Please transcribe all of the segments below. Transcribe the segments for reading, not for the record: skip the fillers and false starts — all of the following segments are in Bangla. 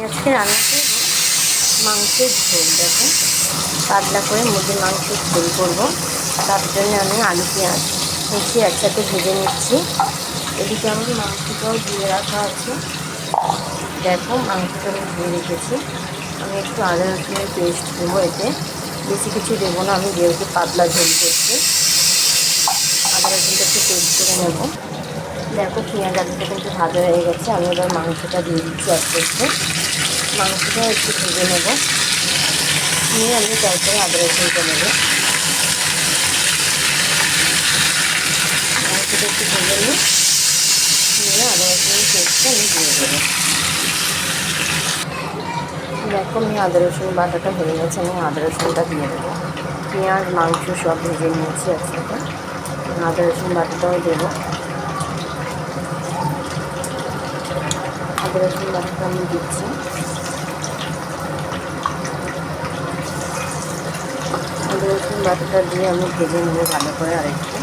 আজকে রান্না করব মাংসের ঝোল। দেখো, পাতলা করে মুরগির মাংসের ঝোল করবো। তার জন্য আমি আলু পেঁয়াজ কুচি একসাথে ভেজে নিচ্ছি। এদিকে আমার মাংসটাও ধুয়ে রাখা আছে। দেখো, মাংসটা আমি ধুয়ে রেখেছি। আমি একটু আদা রসুনের পেস্ট দেবো এতে, বেশি কিছু দেবো না। আমি যেহেতু পাতলা ঝোল করছি, আদা রসুনটা একটু পেস্ট করে নেব। দেখো, পেঁয়াজ আলুটা কিন্তু ভাজা হয়ে গেছে। আমি এবার মাংসটা দিয়ে দিচ্ছি আস্তে আস্তে। মাংসটা একটু ভেজে নেব, নিয়ে আমি তারপরে আদা রসুনটা নেব। মাংসটা একটু ভেজে নিয়ে আদা রসুনের পেস্টটা আমি দিয়ে দেবো। দেখো, আমি আদা রসুন বাটাটা হয়ে গেছে, আমি আদা রসুনটা দিয়ে দেবো। পেঁয়াজ মাংস সব ভেজে নিয়েছি একসাথে। আদা রসুন বাটাটাও দেবো। আদা রসুন বাটাটা আমি দিচ্ছি। আদা রসুন বাটাটা দিয়ে আমি ভেজে নেবো ভালো করে আরেকটু।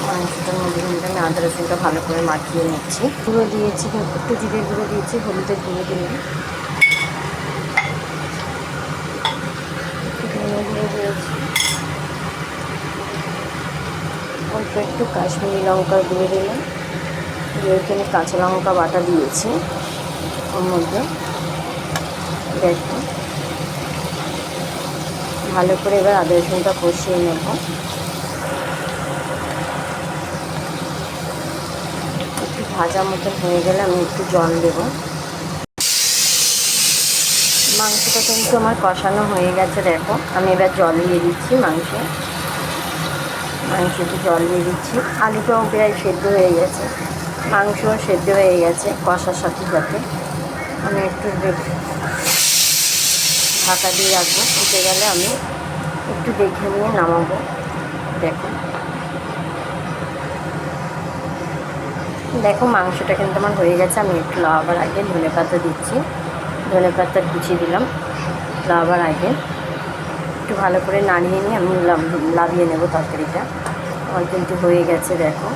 মাংসটার মধ্যে কিন্তু আমি আদা রসুনটা ভালো করে মাখিয়ে নিচ্ছি। গুঁড়ো দিয়েছি, একটু জিরের গুঁড়ো দিয়েছি, হলুদের গুঁড়ো দিলাম, ধনে গুঁড়ো দিয়েছি, অল্প একটু কাশ্মীরি লঙ্কার গুঁড়ো দিলাম। যেহেতু আমি কাঁচা লঙ্কা বাটা দিয়েছি ওর মধ্যে। দেখো, ভালো করে এবার আদা রসুনটা কষিয়ে নেব। একটু ভাজা মতন হয়ে গেলে আমি একটু জল দেব। মাংসটা কিন্তু আমার কষানো হয়ে গেছে। দেখো, আমি এবার জল দিয়ে দিচ্ছি মাংসতে জল দিয়ে দিচ্ছি। আলুটাও প্রায় সেদ্ধ হয়ে গেছে, মাংসও সেদ্ধ হয়ে গেছে কষার সাথে সাথে। আমি একটু ঢাকা দিয়ে রাখবো, ফুটে গেলে আমি একটু দেখে নিয়ে নামাবো। দেখো মাংসটা কিন্তু আমার হয়ে গেছে। আমি একটু লাগাবার আগে ধনে পাতা দিচ্ছি, ধনে পাতা কুচি দিলাম। লাগাবার আগে একটু ভালো করে নাড়িয়ে নিয়ে আমি লাভিয়ে নেব তরকারিটা। আমার কিন্তু হয়ে গেছে। দেখো,